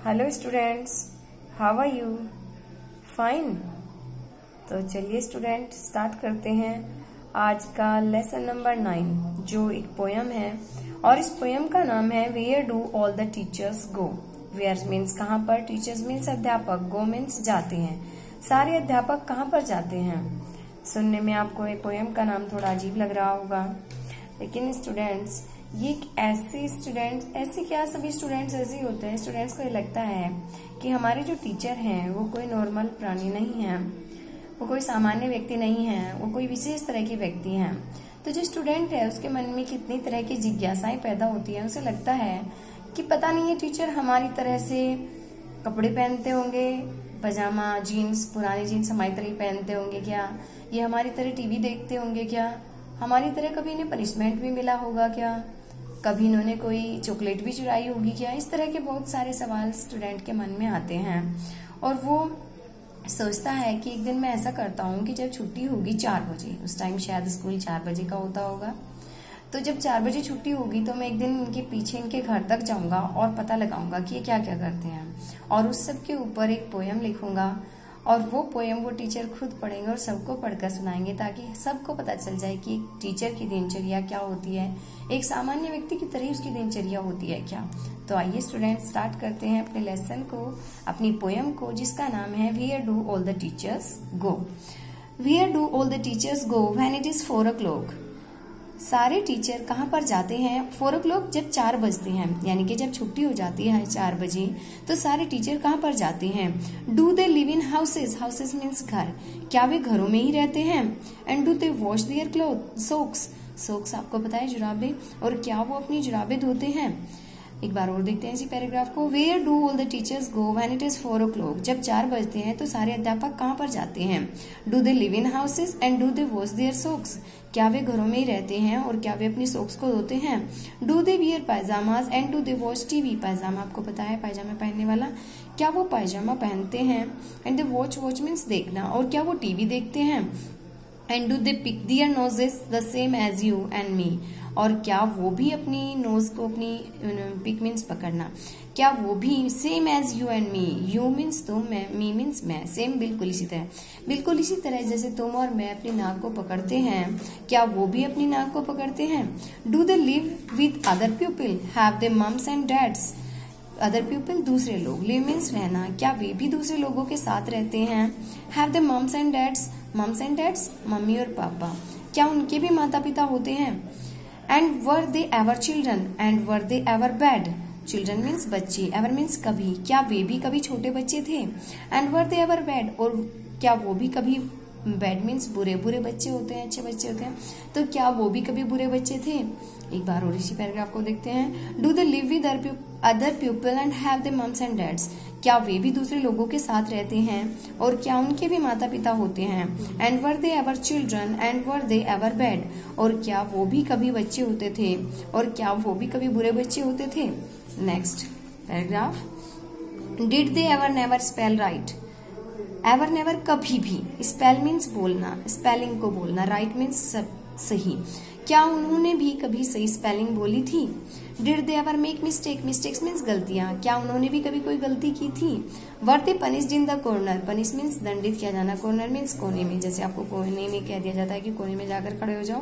Hello students, how are you? Fine. तो चलिए student start करते हैं आज का लेसन नंबर 9 जो एक पोयम है और इस पोयम का नाम है where do all the teachers go. Where means कहाँ पर, टीचर्स मीन्स अध्यापक, गो मीन्स जाते हैं। सारे अध्यापक कहाँ पर जाते हैं। सुनने में आपको ये पोयम का नाम थोड़ा अजीब लग रहा होगा, लेकिन स्टूडेंट्स ये ऐसे क्या सभी स्टूडेंट्स ऐसे ही होते हैं। स्टूडेंट्स को ये लगता है कि हमारे जो टीचर हैं वो कोई नॉर्मल प्राणी नहीं है, वो कोई सामान्य व्यक्ति नहीं है, वो कोई विशेष तरह के व्यक्ति हैं। तो जो स्टूडेंट है उसके मन में कितनी तरह की जिज्ञासाएं पैदा होती हैं। उसे लगता है कि पता नहीं ये टीचर हमारी तरह से कपड़े पहनते होंगे, पजामा जीन्स, पुरानी जीन्स हमारी तरह पहनते होंगे क्या, ये हमारी तरह टीवी देखते होंगे क्या, हमारी तरह कभी इन्हें पनिशमेंट भी मिला होगा क्या, कभी इन्होंने कोई चॉकलेट भी चुराई होगी क्या। इस तरह के बहुत सारे सवाल स्टूडेंट के मन में आते हैं और वो सोचता है कि एक दिन मैं ऐसा करता हूँ कि जब छुट्टी होगी 4 बजे, उस टाइम शायद स्कूल 4 बजे का होता होगा, तो जब 4 बजे छुट्टी होगी तो मैं एक दिन इनके पीछे इनके घर तक जाऊंगा और पता लगाऊंगा कि ये क्या क्या करते हैं और उस सब के ऊपर एक पोयम लिखूंगा और वो पोयम वो टीचर खुद पढ़ेंगे और सबको पढ़कर सुनाएंगे ताकि सबको पता चल जाए कि एक टीचर की दिनचर्या क्या होती है, एक सामान्य व्यक्ति की तरह उसकी दिनचर्या होती है क्या। तो आइए स्टूडेंट स्टार्ट करते हैं अपने लेसन को, अपनी पोयम को, जिसका नाम है where do all the teachers go. Where do all the teachers go when it is 4 o'clock। सारे टीचर कहाँ पर जाते हैं 4 o'clock, जब 4 बजते हैं, यानी कि जब छुट्टी हो जाती है 4 बजे, तो सारे टीचर कहाँ पर जाते हैं। Do they live in houses, houses means घर, क्या वे घरों में ही रहते हैं। And do they wash their cloth, socks, socks आपको पता है जुराबे, और क्या वो अपनी जुराबे धोते हैं। एक बार और देखते हैं इसी पैराग्राफ को। Where do all the teachers go when it is 4 o'clock। जब 4 बजते हैं तो सारे अध्यापक कहाँ पर जाते हैं। Do they live in houses and do they wash their socks, क्या वे घरों में ही रहते हैं और क्या वे अपनी सोक्स को धोते हैं। Do they wear pyjamas and do they watch TV, पायजामा आपको पता है पायजामा पहनने वाला, क्या वो पायजामा पहनते हैं। And they watch, watch means देखना, और क्या वो टीवी देखते हैं। And do they pick their noses the same as you and me, और क्या वो भी अपनी नोज को, अपनी पिक मीन्स पकड़ना, क्या वो भी same as you and me, you means तुम, मी मीन्स मैं, सेम बिल्कुल इसी तरह, बिल्कुल इसी तरह जैसे तुम और मैं अपनी नाक को पकड़ते हैं, क्या वो भी अपनी नाक को पकड़ते हैं। Do they live with other people, have they mums and dads, other people दूसरे लोग, लिव मीन्स रहना, क्या वे भी दूसरे लोगों के साथ रहते हैं। Have they mums and dads, mums and dads मम्मी और पापा, क्या उनके भी माता पिता होते हैं। And were they ever children, and were they ever bad, children means बच्चे, एवर मीन्स कभी, क्या वे भी कभी छोटे बच्चे थे। And were they ever bad, और क्या वो भी कभी, बैड मीन्स बुरे, बुरे बच्चे होते हैं, अच्छे बच्चे होते हैं, तो क्या वो भी कभी बुरे बच्चे थे। एक बार और इसी पैराग्राफ को देखते हैं। Do they live with other people and have they mums and dads, क्या वे भी दूसरे लोगों के साथ रहते हैं और क्या उनके भी माता पिता होते हैं। And were they ever children and were they ever bad, और क्या वो भी कभी बच्चे होते थे और क्या वो भी कभी बुरे बच्चे होते थे। Next paragraph. Did they ever never spell right, ever never कभी भी, स्पेल मीन्स बोलना, स्पेलिंग को बोलना, राइट मीन्स सही, क्या उन्होंने भी कभी सही स्पेलिंग बोली थी। Did they ever make mistake, mistakes means गलतियां, क्या उन्होंने भी कभी कोई गलती की थी। Were they punished in the corner, punish means दंडित किया जाना, कॉर्नर मीन्स कोने में, जैसे आपको कोने में कह दिया जाता है कि कोने में जाकर खड़े हो जाओ,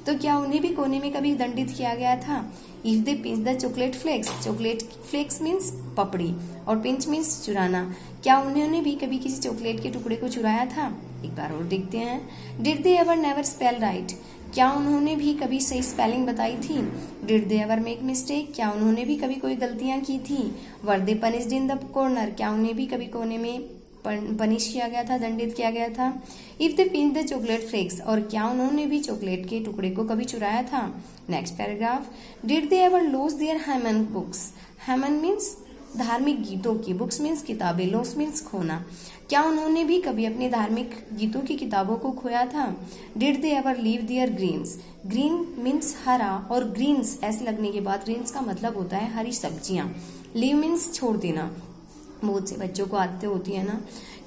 तो क्या उन्हें भी कोने में कभी दंडित किया गया था। If they pinch the chocolate flakes, chocolate flakes means पपड़ी और पिंच मीन्स चुराना, क्या उन्होंने भी कभी किसी चॉकलेट के टुकड़े को चुराया था। एक बार और देखते हैं। Did they ever never spell right, क्या उन्होंने भी कभी सही स्पेलिंग बताई थी। Did they ever make mistake, क्या उन्होंने भी कभी कोई गलतियां की थी। Were they punished in the corner, क्या उन्हें भी कभी कोने में पनिश किया गया था, दंडित किया गया था। If they pinch the chocolate flakes, और क्या उन्होंने भी चॉकलेट के टुकड़े को कभी चुराया था। Next paragraph. Did they ever lose their hymn books, hymn means धार्मिक गीतों की, बुक्स मीन्स किताबें, लॉस मीन्स खोना, क्या उन्होंने भी कभी अपने धार्मिक गीतों की किताबों को खोया था। Did they ever leave their greens, green means हरा और ग्रीन्स ऐसे लगने के बाद ग्रीन्स का मतलब होता है हरी सब्जियां, लीव मीन्स छोड़ देना। बहुत से बच्चों को आदतें होती है ना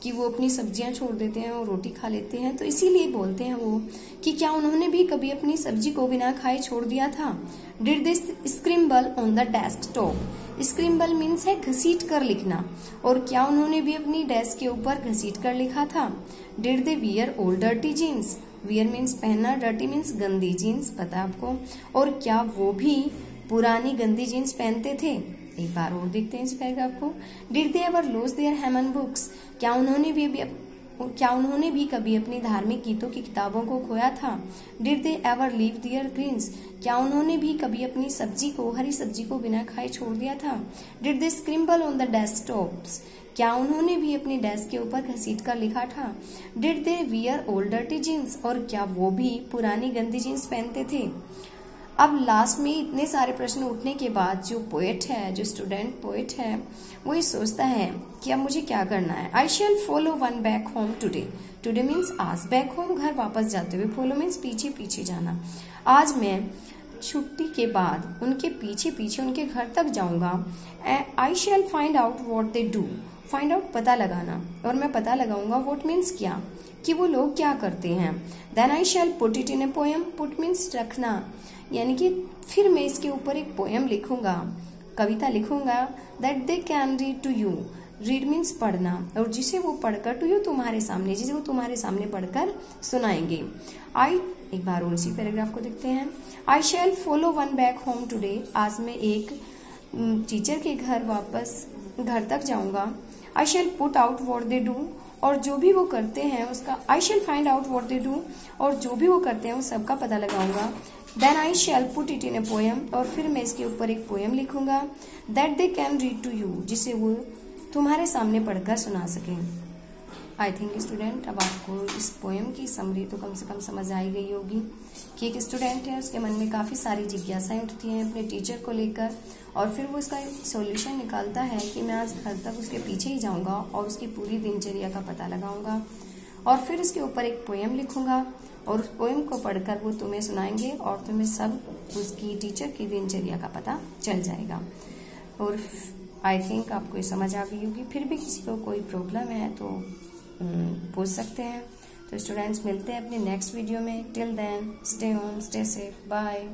कि वो अपनी सब्जियां छोड़ देते हैं और रोटी खा लेते हैं, तो इसीलिए बोलते हैं वो कि क्या उन्होंने भी कभी अपनी सब्जी को बिना खाए छोड़ दिया था। Did they scribble on the desktop, scribble means है घसीट कर लिखना। और क्या उन्होंने भी अपनी डेस्क के ऊपर घसीट कर लिखा था? Did they wear old dirty jeans? Wear means पहनना, डर्टी मीन्स गंदी जीन्स, पता है आपको। और क्या वो भी पुरानी गंदी जीन्स पहनते थे? एक बार और देखते हैं इस पैराग्राफ को। Did they ever lose their hymn books? क्या उन्होंने भी कभी अपनी धार्मिक गीतों की किताबों को खोया था? Did they ever leave their greens? क्या उन्होंने भी कभी अपनी हरी सब्जी को बिना खाए छोड़ दिया था? Did they scribble on the desktops? क्या उन्होंने भी अपनी डेस्क के ऊपर घसीट कर लिखा था? Did they wear old dirty jeans? और क्या वो भी पुरानी गंदी जीन्स पहनते थे? अब लास्ट में इतने सारे प्रश्न उठने के बाद जो पोएट है, जो स्टूडेंट पोएट है, वो ये सोचता है कि अब मुझे क्या करना है। I shall follow one back home today. Today means आज, बैक होम घर वापस जाते हुए, फॉलो मीन्स पीछे पीछे जाना। आज मैं छुट्टी के बाद उनके पीछे पीछे उनके घर तक जाऊंगा। I shall find out what they do. Find out पता लगाना, और मैं पता लगाऊंगा व्हाट मीन्स क्या, कि वो लोग क्या करते हैं। Then I shall put it in a poem. Put means रखना, यानी कि फिर मैं इसके ऊपर एक पोएम लिखूंगा, कविता लिखूंगा, that they can read to you. Read means पढ़ना, और जिसे वो पढ़कर टू यू तुम्हारे सामने, जिसे वो तुम्हारे सामने पढ़कर सुनाएंगे। एक बार और इसी पैराग्राफ को देखते हैं। I shall follow one back home today. आज मैं एक टीचर के घर तक जाऊंगा। I shall put out what they do. और जो भी वो करते हैं उसका, I shall find out what they do, और जो भी वो करते हैं उस सबका पता लगाऊंगा। Then I shall put it in a poem. और फिर मैं इसके ऊपर एक पोएम लिखूंगा, that they can read to you, जिसे वो तुम्हारे सामने पढ़कर सुना सकें। आई थिंक स्टूडेंट, अब आपको इस पोएम की समरी तो कम से कम समझ आई गई होगी कि एक स्टूडेंट है, उसके मन में काफ़ी सारी जिज्ञासाएं उठती हैं अपने टीचर को लेकर, और फिर वो इसका एक सोल्यूशन निकालता है कि मैं आज घर तक उसके पीछे ही जाऊंगा और उसकी पूरी दिनचर्या का पता लगाऊंगा, और फिर इसके ऊपर एक पोएम लिखूंगा, और उस पोएम को पढ़कर वो तुम्हें सुनाएंगे और तुम्हें सब उसकी टीचर की दिनचर्या का पता चल जाएगा। और आई थिंक आपको ये समझ आ गई होगी। फिर भी किसी को कोई प्रॉब्लम है तो पूछ सकते हैं। तो स्टूडेंट्स, मिलते हैं अपने नेक्स्ट वीडियो में। Till then stay home, stay safe, bye.